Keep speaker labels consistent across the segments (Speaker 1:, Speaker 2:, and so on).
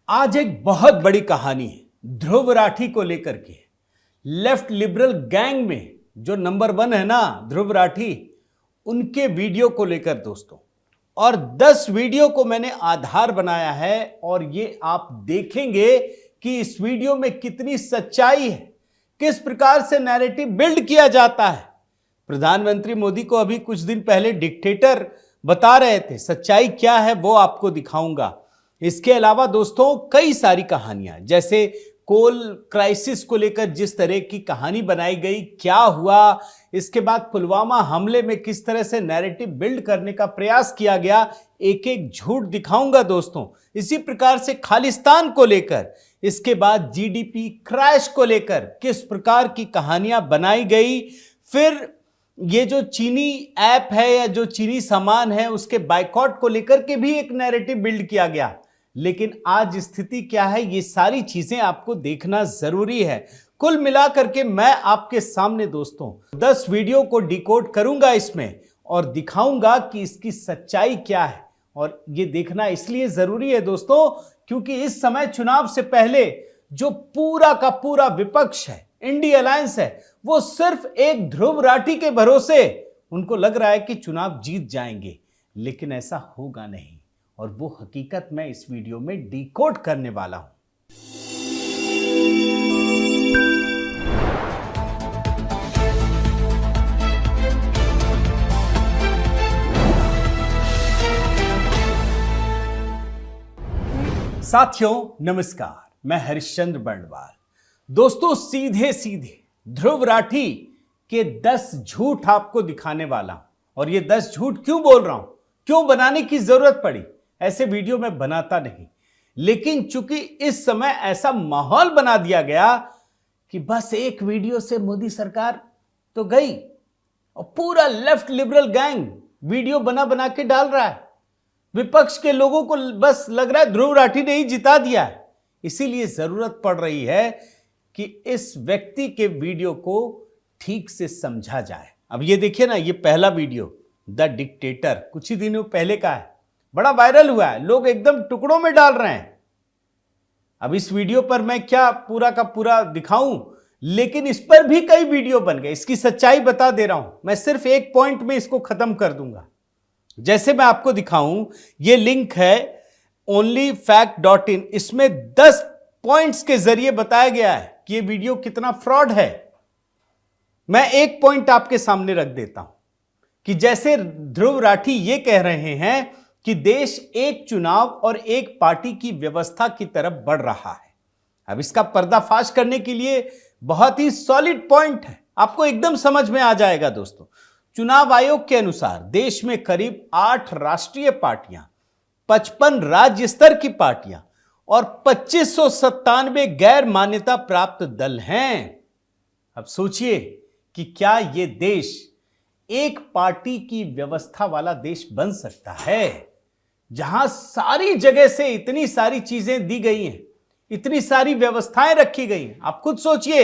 Speaker 1: आज एक बहुत बड़ी कहानी है ध्रुव राठी को लेकर के। लेफ्ट लिबरल गैंग में जो नंबर 1 है ना ध्रुव राठी, उनके वीडियो को लेकर दोस्तों। और 10 वीडियो को मैंने आधार बनाया है और ये आप देखेंगे कि इस वीडियो में कितनी सच्चाई है, किस प्रकार से नैरेटिव बिल्ड किया जाता है। प्रधानमंत्री मोदी को अभी कुछ दिन पहले डिक्टेटर बता रहे थे, सच्चाई क्या है वो आपको दिखाऊंगा। इसके अलावा दोस्तों कई सारी कहानियां, जैसे कोल क्राइसिस को लेकर जिस तरह की कहानी बनाई गई, क्या हुआ, इसके बाद पुलवामा हमले में किस तरह से नैरेटिव बिल्ड करने का प्रयास किया गया, एक एक झूठ दिखाऊंगा दोस्तों। इसी प्रकार से खालिस्तान को लेकर, इसके बाद जीडीपी क्रैश को लेकर किस प्रकार की कहानियां बनाई गई। फिर ये जो चीनी ऐप है या जो चीनी सामान है उसके बायकॉट को लेकर के भी एक नैरेटिव बिल्ड किया गया। लेकिन आज स्थिति क्या है, ये सारी चीजें आपको देखना जरूरी है। कुल मिलाकर के मैं आपके सामने दोस्तों 10 वीडियो को डिकोड करूंगा इसमें और दिखाऊंगा कि इसकी सच्चाई क्या है। और ये देखना इसलिए जरूरी है दोस्तों क्योंकि इस समय चुनाव से पहले जो पूरा का पूरा विपक्ष है, इंडिया अलायंस है, वो सिर्फ एक ध्रुव राठी के भरोसे उनको लग रहा है कि चुनाव जीत जाएंगे, लेकिन ऐसा होगा नहीं। और वो हकीकत मैं इस वीडियो में डिकोड करने वाला हूं। साथियों नमस्कार, मैं हरिश्चंद्र बर्णवाल। दोस्तों सीधे सीधे ध्रुव राठी के 10 झूठ आपको दिखाने वाला हूं। और ये 10 झूठ क्यों बोल रहा हूं, क्यों बनाने की जरूरत पड़ी, ऐसे वीडियो में बनाता नहीं। लेकिन चूंकि इस समय ऐसा माहौल बना दिया गया कि बस एक वीडियो से मोदी सरकार तो गई और पूरा लेफ्ट लिबरल गैंग वीडियो बना बना के डाल रहा है। विपक्ष के लोगों को बस लग रहा है ध्रुव राठी ने ही जिता दिया है। इसीलिए जरूरत पड़ रही है कि इस व्यक्ति के वीडियो को ठीक से समझा जाए। अब ये देखिए ना, ये पहला वीडियो द डिक्टेटर कुछ ही दिनों पहले का है, बड़ा वायरल हुआ है, लोग एकदम टुकड़ों में डाल रहे हैं। अब इस वीडियो पर मैं क्या पूरा का पूरा दिखाऊं, लेकिन इस पर भी कई वीडियो बन गए। इसकी सच्चाई बता दे रहा हूं, मैं सिर्फ एक पॉइंट में इसको खत्म कर दूंगा। जैसे मैं आपको दिखाऊं, ये लिंक है onlyfact.in, इसमें 10 पॉइंट्स के जरिए बताया गया है कि ये वीडियो कितना फ्रॉड है। मैं एक पॉइंट आपके सामने रख देता हूं कि जैसे ध्रुव राठी ये कह रहे हैं कि देश एक चुनाव और एक पार्टी की व्यवस्था की तरफ बढ़ रहा है। अब इसका पर्दाफाश करने के लिए बहुत ही सॉलिड पॉइंट है, आपको एकदम समझ में आ जाएगा दोस्तों। चुनाव आयोग के अनुसार देश में करीब 8 राष्ट्रीय पार्टियां, 55 राज्य स्तर की पार्टियां और 2597 गैर मान्यता प्राप्त दल हैं। अब सोचिए कि क्या यह देश एक पार्टी की व्यवस्था वाला देश बन सकता है, जहां सारी जगह से इतनी सारी चीजें दी गई हैं, इतनी सारी व्यवस्थाएं रखी गई हैं। आप खुद सोचिए।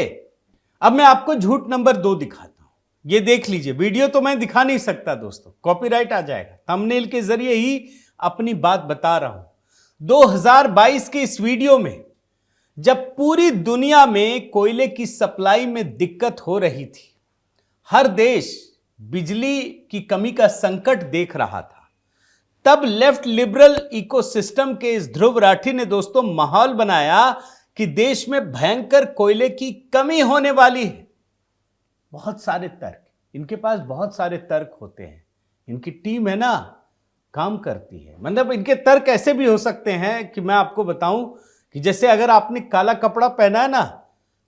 Speaker 1: अब मैं आपको झूठ नंबर 2 दिखाता हूं, ये देख लीजिए। वीडियो तो मैं दिखा नहीं सकता दोस्तों, कॉपीराइट आ जाएगा। थंबनेल के जरिए ही अपनी बात बता रहा हूं। 2022 के इस वीडियो में जब पूरी दुनिया में कोयले की सप्लाई में दिक्कत हो रही थी, हर देश बिजली की कमी का संकट देख रहा था, तब लेफ्ट लिबरल इकोसिस्टम के इस ध्रुव राठी ने दोस्तों माहौल बनाया कि देश में भयंकर कोयले की कमी होने वाली है। बहुत सारे तर्क, इनके पास बहुत सारे तर्क होते हैं, इनकी टीम है ना, काम करती है। मतलब इनके तर्क ऐसे भी हो सकते हैं कि मैं आपको बताऊं कि जैसे अगर आपने काला कपड़ा पहना है ना,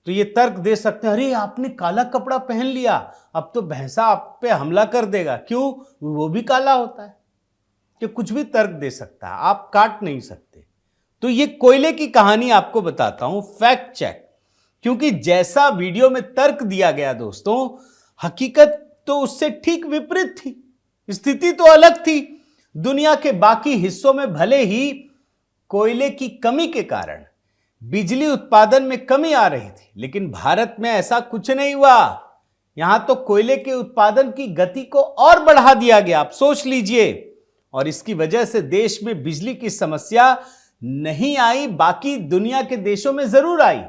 Speaker 1: तो ये तर्क दे सकते हैं, अरे आपने काला कपड़ा पहन लिया, अब तो भैंसा आप पे हमला कर देगा। क्यों? वो भी काला होता है। कि कुछ भी तर्क दे सकता है, आप काट नहीं सकते। तो ये कोयले की कहानी आपको बताता हूं, फैक्ट चेक। क्योंकि जैसा वीडियो में तर्क दिया गया दोस्तों, हकीकत तो उससे ठीक विपरीत थी, स्थिति तो अलग थी। दुनिया के बाकी हिस्सों में भले ही कोयले की कमी के कारण बिजली उत्पादन में कमी आ रही थी, लेकिन भारत में ऐसा कुछ नहीं हुआ। यहां तो कोयले के उत्पादन की गति को और बढ़ा दिया गया, आप सोच लीजिए। और इसकी वजह से देश में बिजली की समस्या नहीं आई, बाकी दुनिया के देशों में जरूर आई।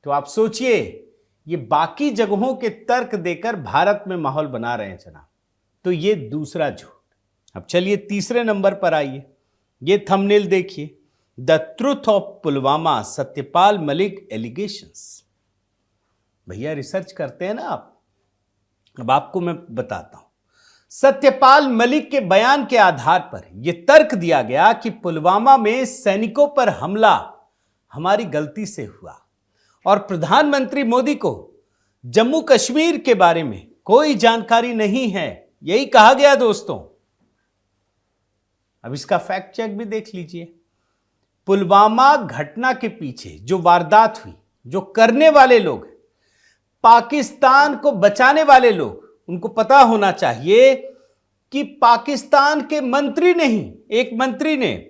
Speaker 1: तो आप सोचिए, ये बाकी जगहों के तर्क देकर भारत में माहौल बना रहे हैं जनाब। तो ये दूसरा झूठ। अब चलिए तीसरे नंबर पर आइए। ये थंबनेल देखिए, the truth of Pulwama, Satyapal Malik allegations. भैया रिसर्च करते हैं ना आप। अब आपको मैं बताता हूं। सत्यपाल मलिक के बयान के आधार पर यह तर्क दिया गया कि पुलवामा में सैनिकों पर हमला हमारी गलती से हुआ और प्रधानमंत्री मोदी को जम्मू कश्मीर के बारे में कोई जानकारी नहीं है, यही कहा गया दोस्तों। अब इसका फैक्ट चेक भी देख लीजिए। पुलवामा घटना के पीछे जो वारदात हुई, जो करने वाले लोग, पाकिस्तान को बचाने वाले लोग, उनको पता होना चाहिए कि पाकिस्तान के मंत्री नहीं, एक मंत्री ने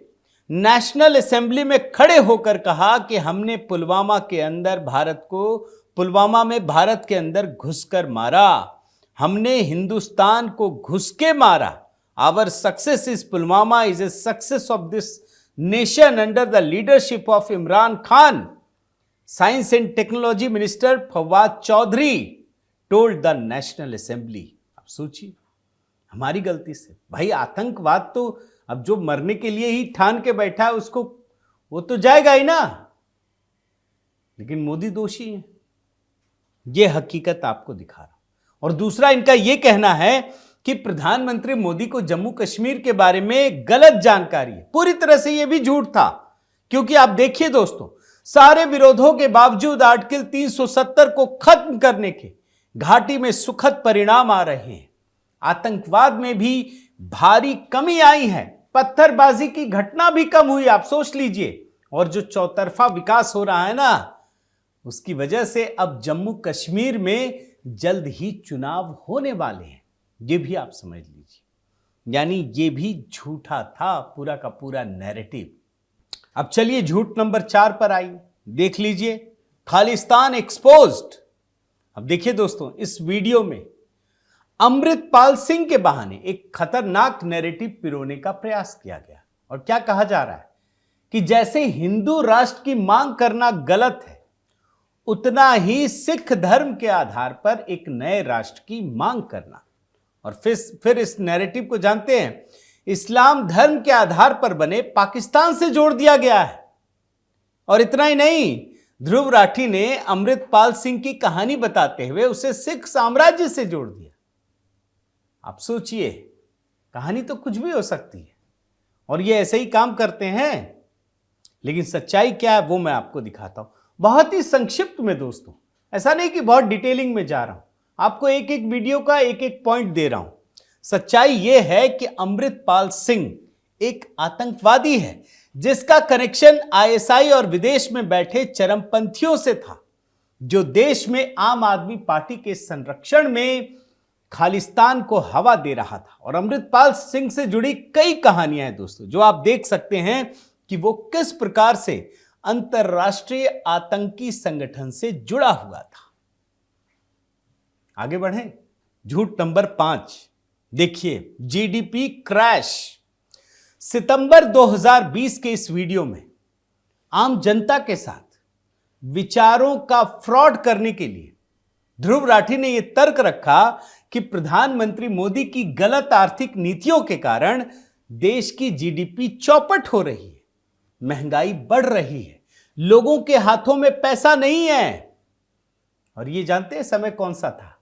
Speaker 1: नेशनल असेंबली में खड़े होकर कहा कि हमने पुलवामा में भारत के अंदर घुसकर मारा, हमने हिंदुस्तान को घुस के मारा। Our success is Pulwama is a success of this nation under the leadership of Imran Khan, science and technology minister Fawad Chaudhry told the national assembly. अब सोचिए, हमारी गलती से। भाई आतंकवाद तो अब जो मरने के लिए ही ठान के बैठा है उसको, वो तो जाएगा ही ना, लेकिन मोदी दोषी है। यह हकीकत आपको दिखा रहा हूं। और दूसरा, इनका यह कहना है कि प्रधानमंत्री मोदी को जम्मू कश्मीर के बारे में गलत जानकारी है। पूरी तरह से यह भी झूठ था, क्योंकि आप देखिए दोस्तों, सारे विरोधों के बावजूद आर्टिकल 370 को खत्म करने के घाटी में सुखद परिणाम आ रहे हैं। आतंकवाद में भी भारी कमी आई है, पत्थरबाजी की घटना भी कम हुई, आप सोच लीजिए। और जो चौतरफा विकास हो रहा है ना, उसकी वजह से अब जम्मू कश्मीर में जल्द ही चुनाव होने वाले हैं। ये भी आप समझ लीजिए। यानी ये भी झूठा था पूरा का पूरा नैरेटिव। अब चलिए झूठ नंबर 4 पर आइए, देख लीजिए, खालिस्तान एक्सपोज्ड। अब देखिए दोस्तों, इस वीडियो में अमृतपाल सिंह के बहाने एक खतरनाक नैरेटिव पिरोने का प्रयास किया गया। और क्या कहा जा रहा है कि जैसे हिंदू राष्ट्र की मांग करना गलत है, उतना ही सिख धर्म के आधार पर एक नए राष्ट्र की मांग करना। और फिर इस नैरेटिव को जानते हैं, इस्लाम धर्म के आधार पर बने पाकिस्तान से जोड़ दिया गया है। और इतना ही नहीं, ध्रुव राठी ने अमृतपाल सिंह की कहानी बताते हुए उसे सिख साम्राज्य से जोड़ दिया। आप सोचिए, कहानी तो कुछ भी हो सकती है और ये ऐसे ही काम करते हैं। लेकिन सच्चाई क्या है वो मैं आपको दिखाता हूं, बहुत ही संक्षिप्त में दोस्तों। ऐसा नहीं कि बहुत डिटेलिंग में जा रहा हूं, आपको एक एक वीडियो का एक एक पॉइंट दे रहा हूं। सच्चाई यह है कि अमृतपाल सिंह एक आतंकवादी है जिसका कनेक्शन आईएसआई और विदेश में बैठे चरमपंथियों से था, जो देश में आम आदमी पार्टी के संरक्षण में खालिस्तान को हवा दे रहा था। और अमृतपाल सिंह से जुड़ी कई कहानियां हैं दोस्तों, जो आप देख सकते हैं कि वो किस प्रकार से अंतरराष्ट्रीय आतंकी संगठन से जुड़ा हुआ था। आगे बढ़ें, झूठ नंबर 5 देखिए, जीडीपी क्रैश। सितंबर 2020 के इस वीडियो में आम जनता के साथ विचारों का फ्रॉड करने के लिए ध्रुव राठी ने यह तर्क रखा कि प्रधानमंत्री मोदी की गलत आर्थिक नीतियों के कारण देश की जीडीपी चौपट हो रही है, महंगाई बढ़ रही है, लोगों के हाथों में पैसा नहीं है। और ये जानते हैं समय कौन सा था?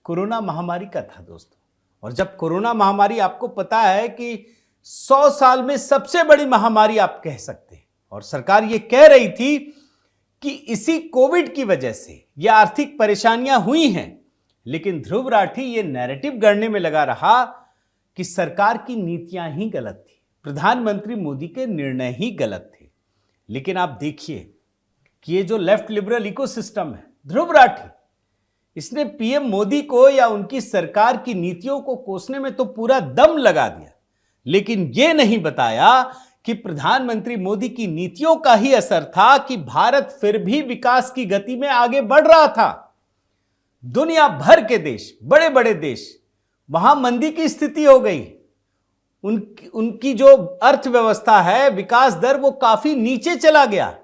Speaker 1: कोरोना महामारी का था दोस्तों। और जब कोरोना महामारी, आपको पता है कि 100 साल में सबसे बड़ी महामारी आप कह सकते हैं, और सरकार ये कह रही थी कि इसी कोविड की वजह से ये आर्थिक परेशानियां हुई हैं। लेकिन ध्रुव राठी ये नैरेटिव गढ़ने में लगा रहा कि सरकार की नीतियां ही गलत थी, प्रधानमंत्री मोदी के निर्णय ही गलत थे। लेकिन आप देखिए कि ये जो लेफ्ट लिबरल इकोसिस्टम है, ध्रुव राठी, इसने पीएम मोदी को या उनकी सरकार की नीतियों को कोसने में तो पूरा दम लगा दिया, लेकिन यह नहीं बताया कि प्रधानमंत्री मोदी की नीतियों का ही असर था कि भारत फिर भी विकास की गति में आगे बढ़ रहा था। दुनिया भर के देश, बड़े बड़े देश, वहां मंदी की स्थिति हो गई, उनकी जो अर्थव्यवस्था है, विकास दर, वो काफी नीचे चला गया।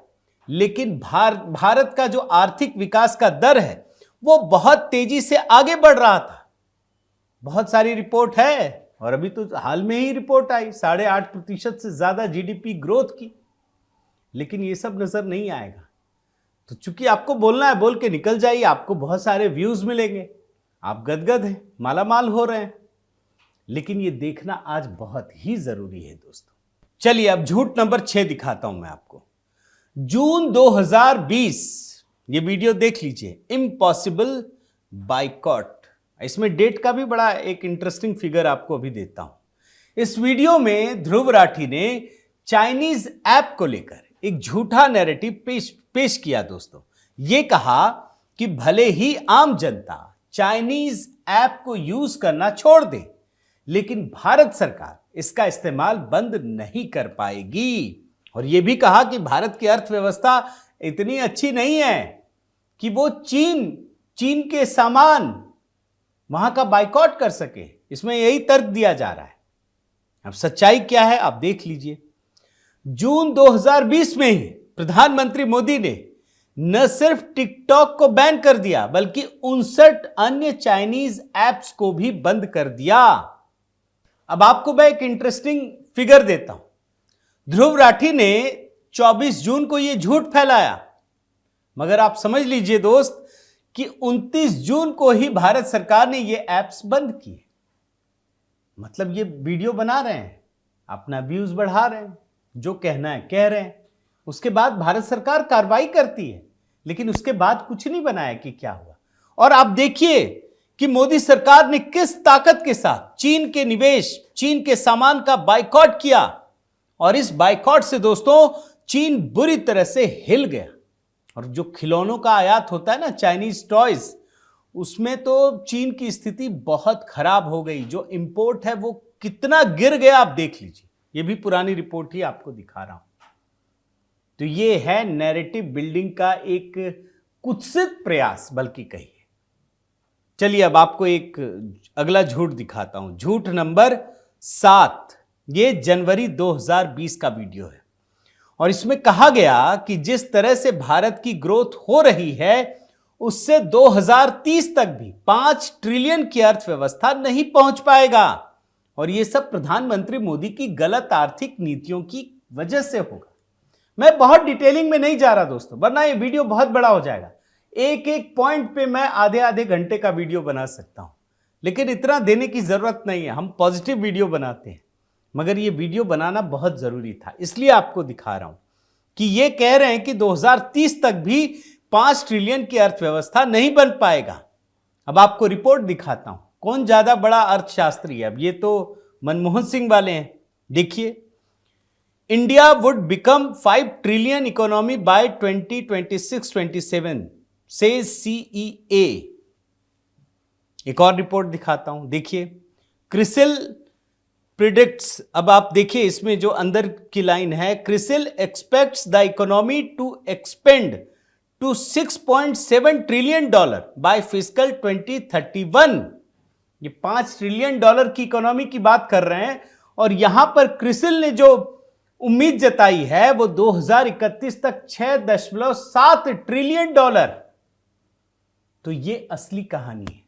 Speaker 1: लेकिन भारत का जो आर्थिक विकास का दर है वो बहुत तेजी से आगे बढ़ रहा था। बहुत सारी रिपोर्ट है, और अभी तो हाल में ही रिपोर्ट आई 8.5% से ज्यादा जीडीपी ग्रोथ की। लेकिन ये सब नजर नहीं आएगा। तो चूंकि आपको बोलना है, बोल के निकल जाइए, आपको बहुत सारे व्यूज मिलेंगे, आप गदगद हैं, मालामाल हो रहे हैं। लेकिन ये देखना आज बहुत ही जरूरी है दोस्तों। चलिए अब झूठ नंबर 6 दिखाता हूं मैं आपको। जून 2020, ये वीडियो देख लीजिए, इम्पॉसिबल बाइकॉट। इसमें डेट का भी बड़ा एक इंटरेस्टिंग फिगर आपको अभी देता हूं। इस वीडियो में ध्रुव राठी ने चाइनीज ऐप को लेकर एक झूठा नैरेटिव पेश किया दोस्तों। ये कहा कि भले ही आम जनता चाइनीज ऐप को यूज करना छोड़ दे, लेकिन भारत सरकार इसका इस्तेमाल बंद नहीं कर पाएगी। और यह भी कहा कि भारत की अर्थव्यवस्था इतनी अच्छी नहीं है कि वो चीन के सामान वहां का बाइकॉट कर सके। इसमें यही तर्क दिया जा रहा है। अब सच्चाई क्या है आप देख लीजिए। जून 2020 में ही प्रधानमंत्री मोदी ने न सिर्फ टिकटॉक को बैन कर दिया, बल्कि 59 अन्य चाइनीज ऐप्स को भी बंद कर दिया। अब आपको मैं एक इंटरेस्टिंग फिगर देता हूं। ध्रुव राठी ने 24 जून को यह झूठ फैलाया, मगर आप समझ लीजिए दोस्त कि 29 जून को ही भारत सरकार ने ये ऐप्स बंद किए। मतलब ये वीडियो बना रहे हैं, अपना व्यूज बढ़ा रहे हैं, जो कहना है कह रहे हैं, उसके बाद भारत सरकार कार्रवाई करती है। लेकिन उसके बाद कुछ नहीं बनाया कि क्या हुआ। और आप देखिए कि मोदी सरकार ने किस ताकत के साथ चीन के निवेश, चीन के सामान का बाइकॉट किया। और इस बाइकॉट से दोस्तों चीन बुरी तरह से हिल गया। और जो खिलौनों का आयात होता है ना, चाइनीज टॉयज, उसमें तो चीन की स्थिति बहुत खराब हो गई। जो इंपोर्ट है वो कितना गिर गया आप देख लीजिए। ये भी पुरानी रिपोर्ट ही आपको दिखा रहा हूं। तो ये है नैरेटिव बिल्डिंग का एक कुत्सित प्रयास, बल्कि कहिए। चलिए अब आपको एक अगला झूठ दिखाता हूं। झूठ नंबर 7। ये जनवरी 2020 का वीडियो है, और इसमें कहा गया कि जिस तरह से भारत की ग्रोथ हो रही है, उससे 2030 तक भी 5 ट्रिलियन की अर्थव्यवस्था नहीं पहुंच पाएगा। और यह सब प्रधानमंत्री मोदी की गलत आर्थिक नीतियों की वजह से होगा। मैं बहुत डिटेलिंग में नहीं जा रहा दोस्तों, वरना यह वीडियो बहुत बड़ा हो जाएगा। एक एक पॉइंट पे मैं आधे घंटे का वीडियो बना सकता हूं, लेकिन इतना देने की जरूरत नहीं है। हम पॉजिटिव वीडियो बनाते हैं, मगर यह वीडियो बनाना बहुत जरूरी था, इसलिए आपको दिखा रहा हूं कि यह कह रहे हैं कि 2030 तक भी 5 ट्रिलियन की अर्थव्यवस्था नहीं बन पाएगा। अब आपको रिपोर्ट दिखाता हूं कौन ज्यादा बड़ा अर्थशास्त्री है। अब ये तो मनमोहन सिंह वाले हैं। देखिए, India would become 5 trillion economy bye 2026-27 says CEA. एक और रिपोर्ट दिखाता हूं, देखिए, क्रिसिल प्रिडिक्ट्स। अब आप देखिए इसमें जो अंदर की लाइन है, CRISIL expects the economy to expand to $6.7 trillion by fiscal 2031। ये 5 ट्रिलियन डॉलर की इकोनॉमी की बात कर रहे हैं, और यहां पर क्रिसिल ने जो उम्मीद जताई है वो 2031 तक $6.7 ट्रिलियन। तो ये असली कहानी है,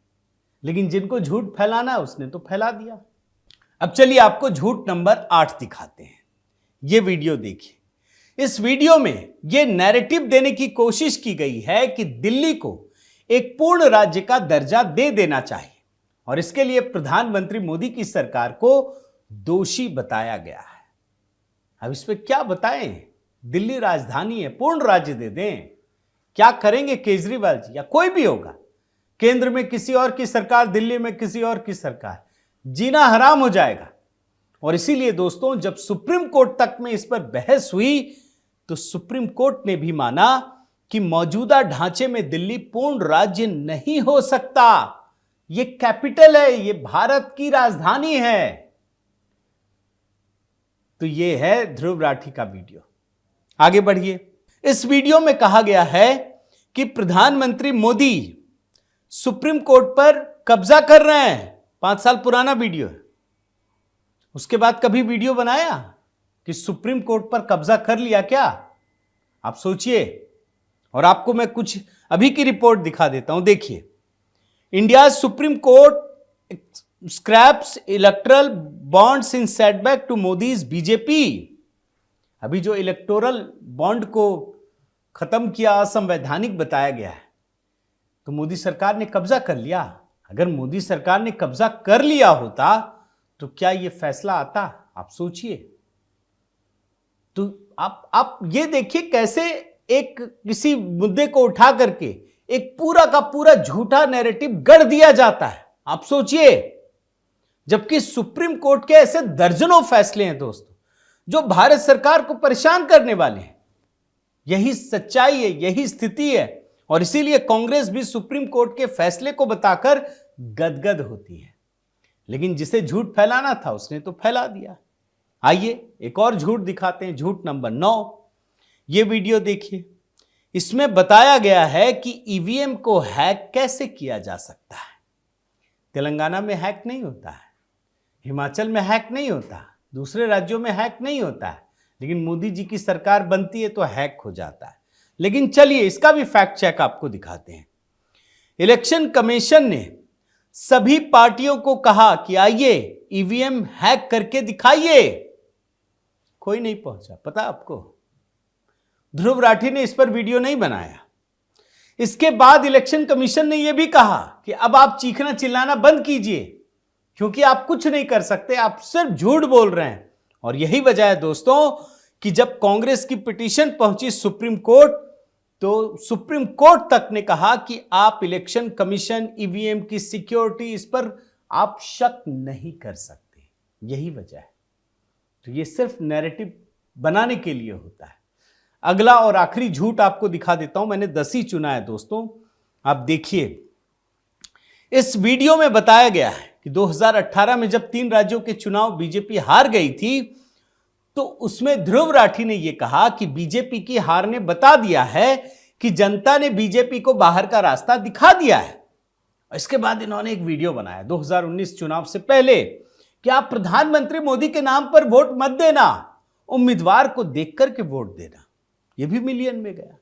Speaker 1: लेकिन जिनको झूठ फैलाना है उसने तो फैला दिया। अब चलिए आपको झूठ नंबर 8 दिखाते हैं। ये वीडियो देखिए। इस वीडियो में यह नैरेटिव देने की कोशिश की गई है कि दिल्ली को एक पूर्ण राज्य का दर्जा दे देना चाहिए, और इसके लिए प्रधानमंत्री मोदी की सरकार को दोषी बताया गया है। अब इस पे क्या बताएं? दिल्ली राजधानी है, पूर्ण राज्य दे दें। क्या करेंगे केजरीवाल जी या कोई भी होगा? केंद्र में किसी और की सरकार, दिल्ली में किसी और की सरकार, जीना हराम हो जाएगा। और इसीलिए दोस्तों, जब सुप्रीम कोर्ट तक में इस पर बहस हुई, तो सुप्रीम कोर्ट ने भी माना कि मौजूदा ढांचे में दिल्ली पूर्ण राज्य नहीं हो सकता। यह कैपिटल है, यह भारत की राजधानी है। तो यह है ध्रुव राठी का वीडियो। आगे बढ़िए। इस वीडियो में कहा गया है कि प्रधानमंत्री मोदी सुप्रीम कोर्ट पर कब्जा कर रहे हैं। 5 साल पुराना वीडियो है। उसके बाद कभी वीडियो बनाया कि सुप्रीम कोर्ट पर कब्जा कर लिया क्या? आप सोचिए। और आपको मैं कुछ अभी की रिपोर्ट दिखा देता हूं, देखिए। India Supreme Court scraps electoral bonds in setback to Modi's BJP. अभी जो इलेक्टोरल बॉन्ड को खत्म किया, असंवैधानिक बताया गया है, तो मोदी सरकार ने कब्जा कर लिया। अगर मोदी सरकार ने कब्जा कर लिया होता तो क्या यह फैसला आता? आप सोचिए। तो आप ये देखिए कैसे एक किसी मुद्दे को उठा करके एक पूरा का पूरा झूठा नैरेटिव गढ़ दिया जाता है। आप सोचिए, जबकि सुप्रीम कोर्ट के ऐसे दर्जनों फैसले हैं दोस्तों जो भारत सरकार को परेशान करने वाले हैं। यही सच्चाई है, यही स्थिति है, और इसीलिए कांग्रेस भी सुप्रीम कोर्ट के फैसले को बताकर गदगद होती है। लेकिन जिसे झूठ फैलाना था उसने तो फैला दिया। आइए एक और झूठ दिखाते हैं, झूठ नंबर 9। यह वीडियो देखिए। इसमें बताया गया है कि ईवीएम को हैक कैसे किया जा सकता है। तेलंगाना में हैक नहीं होता है, हिमाचल में हैक नहीं होता, दूसरे राज्यों में हैक नहीं होता है, लेकिन मोदी जी की सरकार बनती है तो हैक हो जाता है। लेकिन चलिए इसका भी फैक्ट चेक आपको दिखाते हैं। इलेक्शन कमीशन ने सभी पार्टियों को कहा कि आइए ईवीएम हैक करके दिखाइए। कोई नहीं पहुंचा, पता आपको? ध्रुव राठी ने इस पर वीडियो नहीं बनाया। इसके बाद इलेक्शन कमीशन ने यह भी कहा कि अब आप चीखना चिल्लाना बंद कीजिए, क्योंकि आप कुछ नहीं कर सकते, आप सिर्फ झूठ बोल रहे हैं। और यही वजह है दोस्तों कि जब कांग्रेस की पिटीशन पहुंची सुप्रीम कोर्ट, तो सुप्रीम कोर्ट तक ने कहा कि आप इलेक्शन कमीशन, ईवीएम की सिक्योरिटी, इस पर आप शक नहीं कर सकते। यही वजह है। तो ये सिर्फ नैरेटिव बनाने के लिए होता है। अगला और आखिरी झूठ आपको दिखा देता हूं, मैंने 10 ही चुना है दोस्तों। आप देखिए, इस वीडियो में बताया गया है कि 2018 में जब 3 राज्यों के चुनाव बीजेपी हार गई थी, तो उसमें ध्रुव राठी ने यह कहा कि बीजेपी की हार ने बता दिया है कि जनता ने बीजेपी को बाहर का रास्ता दिखा दिया है। इसके बाद इन्होंने एक वीडियो बनाया 2019 चुनाव से पहले कि आप प्रधानमंत्री मोदी के नाम पर वोट मत देना, उम्मीदवार को देख करके वोट देना। यह भी मिलियन में गया।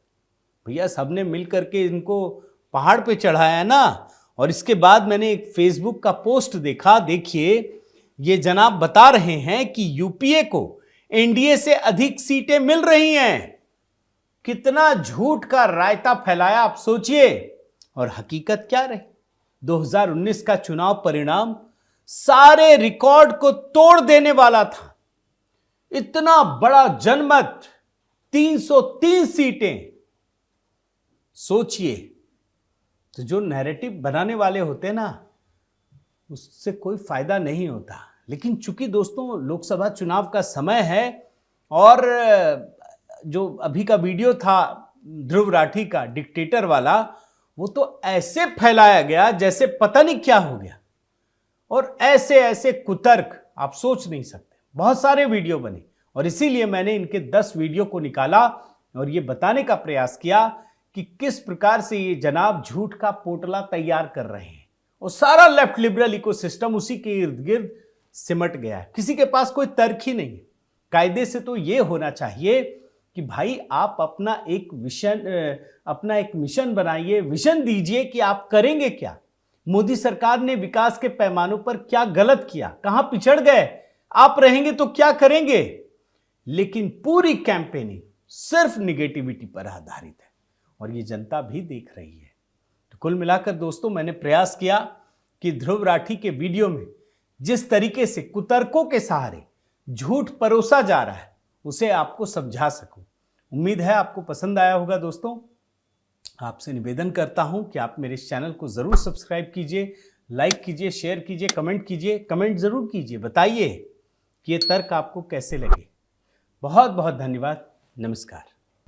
Speaker 1: भैया सबने मिलकर के इनको पहाड़ पे चढ़ाया ना। और इसके बाद मैंने एक फेसबुक का पोस्ट देखा, देखिए ये जनाब बता रहे हैं कि यूपीए को एनडीए से अधिक सीटें मिल रही हैं। कितना झूठ का रायता फैलाया, आप सोचिए। और हकीकत क्या रही? 2019 का चुनाव परिणाम सारे रिकॉर्ड को तोड़ देने वाला था। इतना बड़ा जनमत, 303 सीटें। सोचिए। तो जो नैरेटिव बनाने वाले होते हैं ना, उससे कोई फायदा नहीं होता। लेकिन चूंकि दोस्तों लोकसभा चुनाव का समय है, और जो अभी का वीडियो था ध्रुव राठी का डिक्टेटर वाला, वो तो ऐसे फैलाया गया जैसे पता नहीं क्या हो गया। और ऐसे ऐसे कुतर्क आप सोच नहीं सकते। बहुत सारे वीडियो बने, और इसीलिए मैंने इनके 10 वीडियो को निकाला और ये बताने का प्रयास किया कि किस प्रकार से ये जनाब झूठ का पोटला तैयार कर रहे हैं। और सारा लेफ्ट लिबरल इकोसिस्टम उसी के इर्द गिर्द सिमट गया है। किसी के पास कोई तर्क ही नहीं है। कायदे से तो ये होना चाहिए कि भाई आप अपना एक मिशन बनाइए, विजन दीजिए कि आप करेंगे क्या। मोदी सरकार ने विकास के पैमानों पर क्या गलत किया, कहां पिछड़ गए, आप रहेंगे तो क्या करेंगे। लेकिन पूरी कैंपेनिंग सिर्फ निगेटिविटी पर आधारित है, और ये जनता भी देख रही है। तो कुल मिलाकर दोस्तों मैंने प्रयास किया कि ध्रुव राठी के वीडियो में जिस तरीके से कुतर्कों के सहारे झूठ परोसा जा रहा है, उसे आपको समझा सकूं। उम्मीद है आपको पसंद आया होगा दोस्तों। आपसे निवेदन करता हूं कि आप मेरे इस चैनल को जरूर सब्सक्राइब कीजिए, लाइक कीजिए, शेयर कीजिए, कमेंट कीजिए। कमेंट जरूर कीजिए, बताइए कि ये तर्क आपको कैसे लगे। बहुत बहुत धन्यवाद। नमस्कार।